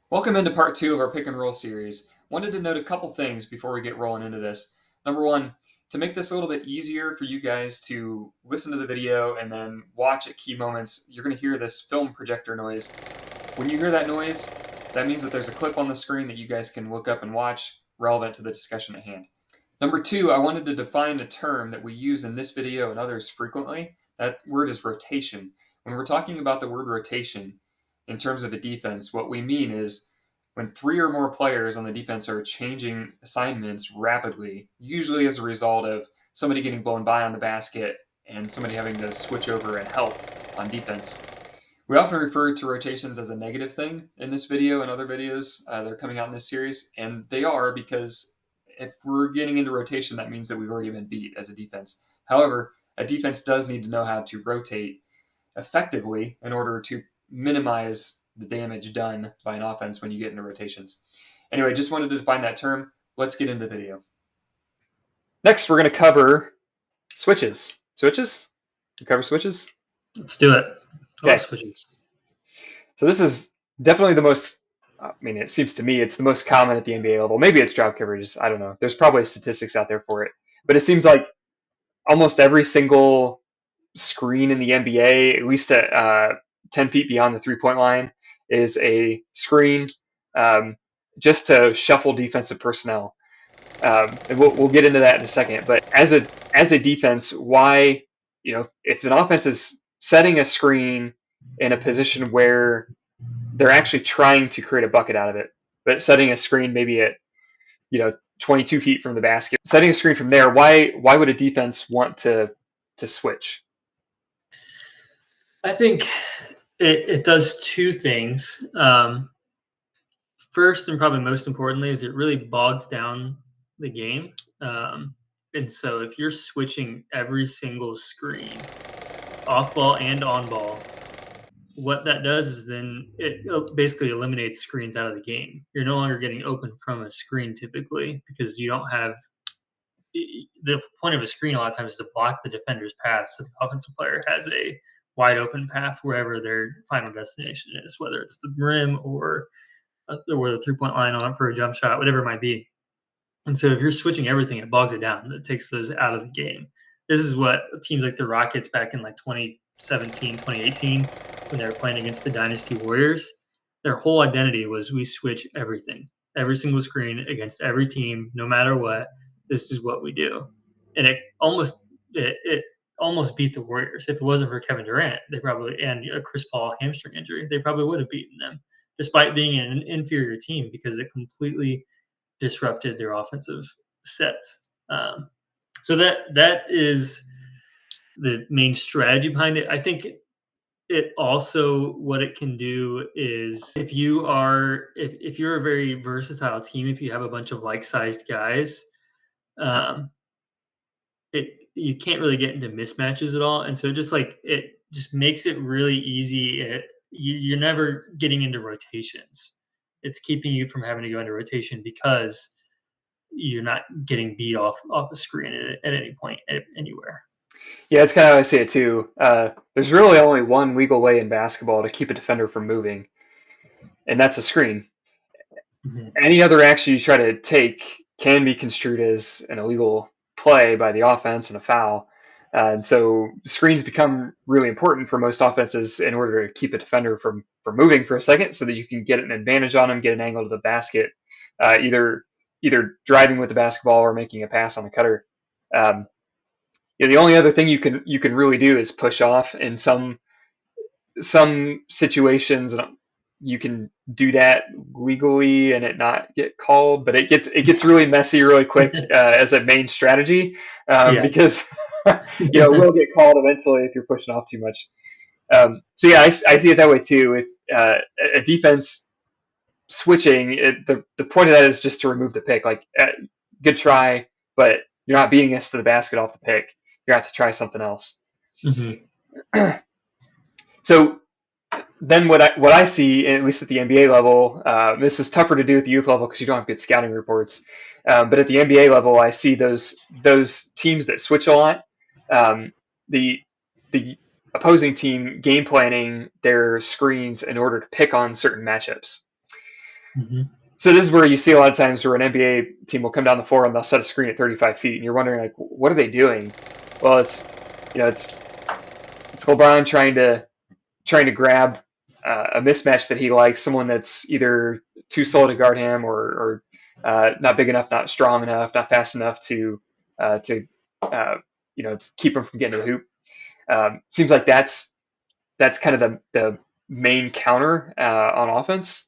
Welcome into part two of our pick and roll series. Wanted to note a couple things before we get rolling into this. Number one, to make this a little bit easier for you guys to listen to the video and then watch at key moments, you're going to hear this film projector noise. When you hear that noise, that means that there's a clip on the screen that you guys can look up and watch relevant to the discussion at hand. Number two, I wanted to define a term that we use in this video and others frequently. That word is rotation. When we're talking about the word rotation in terms of a defense, what we mean is when three or more players on the defense are changing assignments rapidly, usually as a result of somebody getting blown by on the basket and somebody having to switch over and help on defense. We often refer to rotations as a negative thing in this video and other videos that are coming out in this series, and they are because if we're getting into rotation, that means that we've already been beat as a defense. However, a defense does need to know how to rotate effectively in order to minimize the damage done by an offense when you get into rotations. Anyway, just wanted to define that term. Let's get into the video. Next, we're going to cover switches. Switches? We cover switches? Let's do it. I Okay. love switches. So this is definitely the most, it seems to me it's the most common at the NBA level. Maybe it's drop coverages. I don't know. There's probably statistics out there for it. But it seems like almost every single screen in the NBA, at least at 10 feet beyond the three-point line, is a screen just to shuffle defensive personnel. And we'll get into that in a second. But as a defense, why, if an offense is setting a screen in a position where they're actually trying to create a bucket out of it, but setting a screen maybe at 22 feet from the basket, setting a screen from there, why would a defense want to switch? I think it does two things. First, and probably most importantly, is it really bogs down the game. And so if you're switching every single screen, off ball and on ball, what that does is then it basically eliminates screens out of the game. You're no longer getting open from a screen typically because you don't have the point of a screen a lot of times is to block the defender's path so the offensive player has a wide open path wherever their final destination is, whether it's the rim or where the three-point line on for a jump shot, whatever it might be. And so if you're switching everything, it bogs it down. It takes those out of the game. This is what teams like the Rockets back in like 2017, 2018, when they were playing against the Dynasty Warriors, their whole identity was we switch everything, every single screen against every team, no matter what. This is what we do. And it almost beat the Warriors. If it wasn't for Kevin Durant, they probably and a Chris Paul hamstring injury, they probably would have beaten them, despite being an inferior team because it completely disrupted their offensive sets. So that is the main strategy behind it. I think it also what it can do is if you're a very versatile team, if you have a bunch of like-sized guys, you can't really get into mismatches at all, and so it just makes it really easy. You're never getting into rotations. It's keeping you from having to go into rotation because you're not getting beat off a screen at any point anywhere. Yeah, that's kind of how I see it too. There's really only one legal way in basketball to keep a defender from moving, and that's a screen. Mm-hmm. Any other action you try to take can be construed as an illegal play by the offense and a foul. And so screens become really important for most offenses in order to keep a defender from moving for a second so that you can get an advantage on them, get an angle to the basket, either driving with the basketball or making a pass on the cutter. The only other thing you can really do is push off in some situations. You can do that legally and it not get called, but it gets really messy really quick as a main strategy because it will get called eventually if you're pushing off too much. So yeah, I see it that way too. If a defense switching, the point of that is just to remove the pick. Like, good try, but you're not beating us to the basket off the pick. You have to try something else. Mm-hmm. So then what I see, at least at the NBA level, this is tougher to do at the youth level because you don't have good scouting reports. But at the NBA level, I see those teams that switch a lot. The opposing team game planning their screens in order to pick on certain matchups. Mm-hmm. So this is where you see a lot of times where an NBA team will come down the floor and they'll set a screen at 35 feet, and you're wondering like, what are they doing? Well, it's LeBron trying to grab a mismatch that he likes, someone that's either too slow to guard him or not big enough, not strong enough, not fast enough to keep him from getting to the hoop. Seems like that's kind of the main counter on offense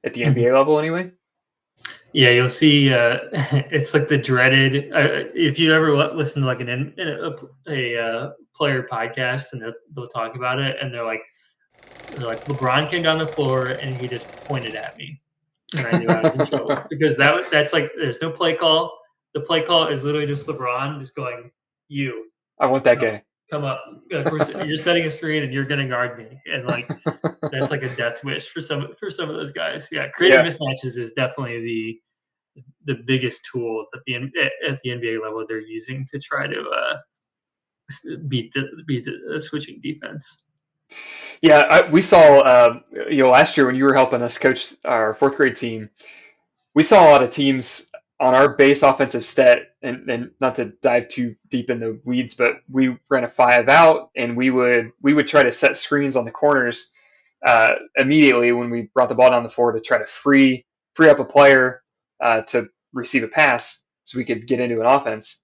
at the Mm-hmm. NBA level, anyway. Yeah, you'll see. It's like the dreaded. If you ever listen to like a player podcast and they'll talk about it, and they're like LeBron came down the floor and he just pointed at me, and I knew I was in trouble because that's like there's no play call. The play call is literally just LeBron just going, "You I want that come, guy. come up. You're setting a screen and you're gonna guard me." And like that's like a death wish for some of those guys. Yeah, creating Yeah. mismatches is definitely the biggest tool at the NBA level they're using to try to beat the switching defense. Yeah, we saw last year when you were helping us coach our fourth grade team, we saw a lot of teams on our base offensive set, and not to dive too deep in the weeds, but we ran a 5 out, and we would try to set screens on the corners immediately when we brought the ball down the floor to try to free up a player to receive a pass so we could get into an offense.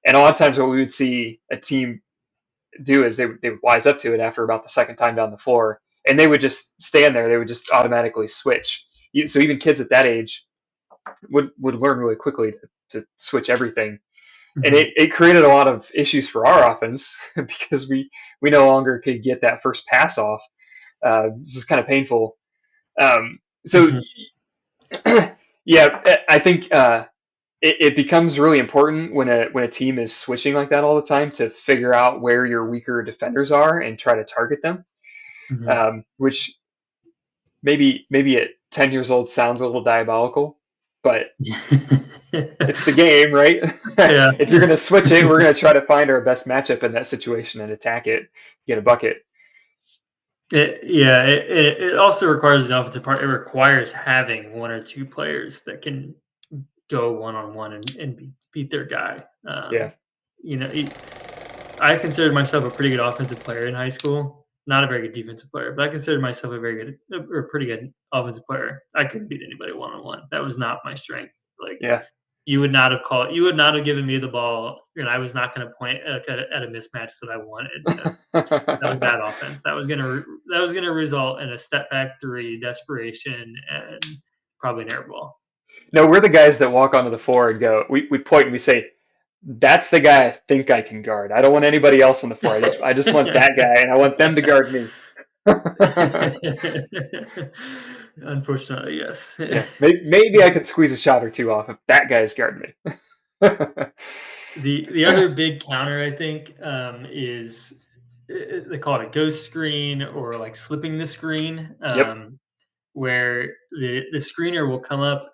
And a lot of times, what we would see a team do is they would wise up to it after about the second time down the floor, and they would just stand there. They would just automatically switch. So even kids at that age would learn really quickly to switch everything, and Mm-hmm. it created a lot of issues for our offense because we no longer could get that first pass off. This is kind of painful. So Mm-hmm. yeah, I think it becomes really important when a team is switching like that all the time to figure out where your weaker defenders are and try to target them. Mm-hmm. Which maybe at 10 years old sounds a little diabolical, but it's the game, right? Yeah. If you're going to switch it, we're going to try to find our best matchup in that situation and attack it, get a bucket. It also requires the offensive part. It requires having one or two players that can go one on one and beat their guy. Yeah. You know, I considered myself a pretty good offensive player in high school. Not a very good defensive player, but I considered myself a very good or pretty good offensive player. I couldn't beat anybody one on one. That was not my strength. Like Yeah. you would not have given me the ball, and I was not going to point at a mismatch that I wanted. That was bad offense. That was gonna result in a step back three, desperation, and probably an air ball. No, we're the guys that walk onto the floor and we point and we say, that's the guy I think I can guard. I don't want anybody else on the floor. I just want that guy, and I want them to guard me. Unfortunately, yes. Yeah, maybe I could squeeze a shot or two off if that guy's guarding me. The other big counter I think is they call it a ghost screen or like slipping the screen, Yep. where the screener will come up.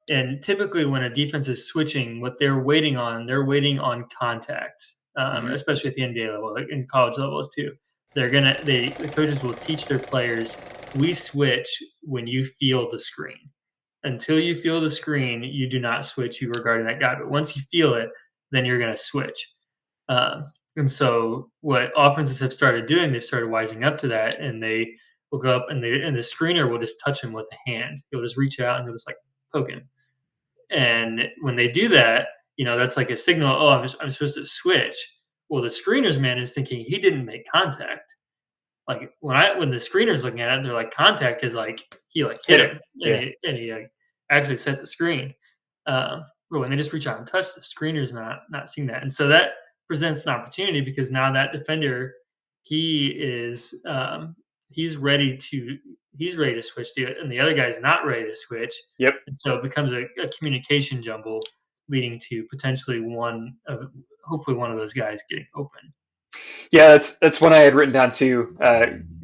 And typically, when a defense is switching, what they're waiting on contact, Hmm. especially at the NBA level, like in college levels too. The coaches will teach their players, we switch when you feel the screen. Until you feel the screen, you do not switch. You are guarding that guy, but once you feel it, then you're going to switch. And so, what offenses have started doing, they've started wising up to that, and they will go up and the screener will just touch him with a hand. He'll just reach out and he'll just like poke him. And when they do that, that's like a signal. Oh, I'm supposed to switch. Well, the screener's man is thinking he didn't make contact. Like when the screener's looking at it, they're like contact is like he like hit Hit him. him and Yeah. he like, actually set the screen. But when they just reach out and touch, the screener's not seeing that, and so that presents an opportunity because now that defender he is he's ready to switch to it, and the other guy's not ready to switch, Yep. and so it becomes a communication jumble, leading to potentially hopefully one of those guys getting open. Yeah, that's one I had written down too.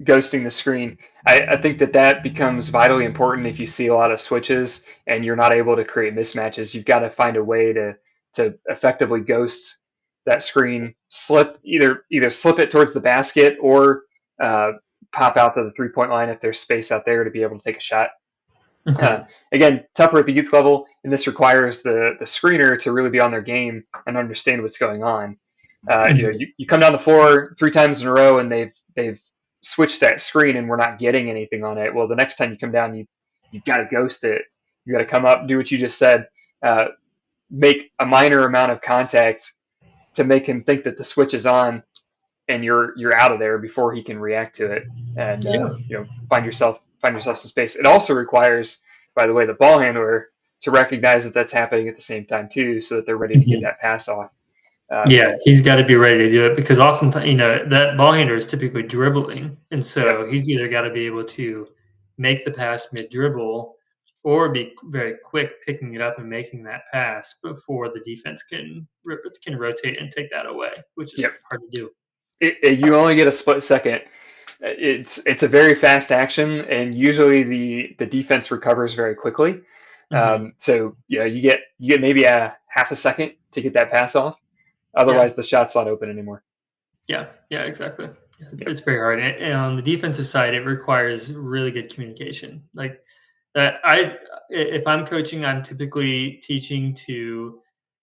Ghosting the screen. I think that becomes vitally important if you see a lot of switches and you're not able to create mismatches. You've got to find a way to effectively ghost that screen. Either slip it towards the basket or uh, pop out to the 3-point line if there's space out there to be able to take a shot. Uh, Mhm. Again, tougher at the youth level, and this requires the screener to really be on their game and understand what's going on. Mhm. You come down the floor 3 times in a row, and they've switched that screen, and we're not getting anything on it. Well, the next time you come down, you've got to ghost it. You got to come up, do what you just said, uh, make a minor amount of contact to make him think that the switch is on, and you're out of there before he can react to it, and Yeah. find yourself some space. It also requires, by the way, the ball handler to recognize that that's happening at the same time too, so that they're ready to get Mhm. that pass off. Yeah, But he's got to be ready to do it because oftentimes, that ball handler is typically dribbling, and yep, so he's either got to be able to make the pass mid dribble or be very quick picking it up and making that pass before the defense can rotate and take that away, which is yep. hard to do. You only get a split second. It's a very fast action, and usually the defense recovers very quickly. Hmm. So you get maybe a half a second to get that pass off. Yeah, Otherwise, the shot's not open anymore. yeah, exactly. Yeah, Yep. it's very hard. And on the defensive side, it requires really good communication. Like if I'm coaching, I'm typically teaching to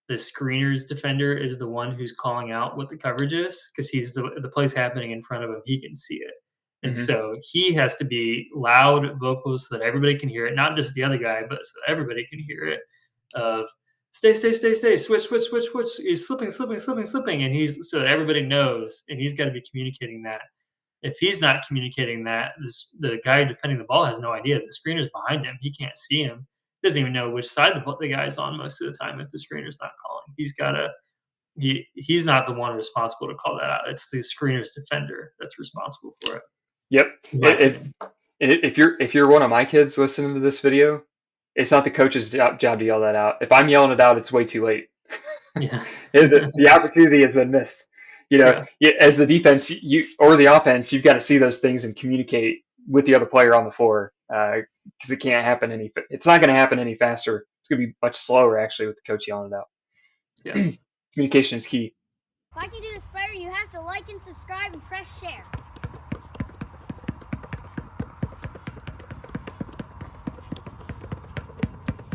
the screener's defender is the one who's calling out what the coverage is because he's the play's happening in front of him. He can see it. And Hmm. so he has to be loud vocals so that everybody can hear it, not just the other guy, but so that everybody can hear it. Of stay, switch, switch, switch, switch. He's slipping, and he's so that everybody knows, and he's got to be communicating that. If he's not communicating that, the guy defending the ball has no idea. The screener's behind him. He can't see him. He doesn't even know which side the guy's on most of the time if the screener's not calling. He's not the one responsible to call that out. It's the screener's defender that's responsible for it, Yep. in my If opinion. if you're one of my kids listening to this video, it's not the coach's job to yell that out. If I'm yelling it out, it's way too late. Yeah. The opportunity has been missed. Yeah. As the defense, you or the offense, you've got to see those things and communicate with the other player on the floor because it can't happen any. It's not going to happen any faster. It's going to be much slower actually with the coach yelling it Yeah. out. Communication is key. If I can do the spider, you have to like and subscribe and press share.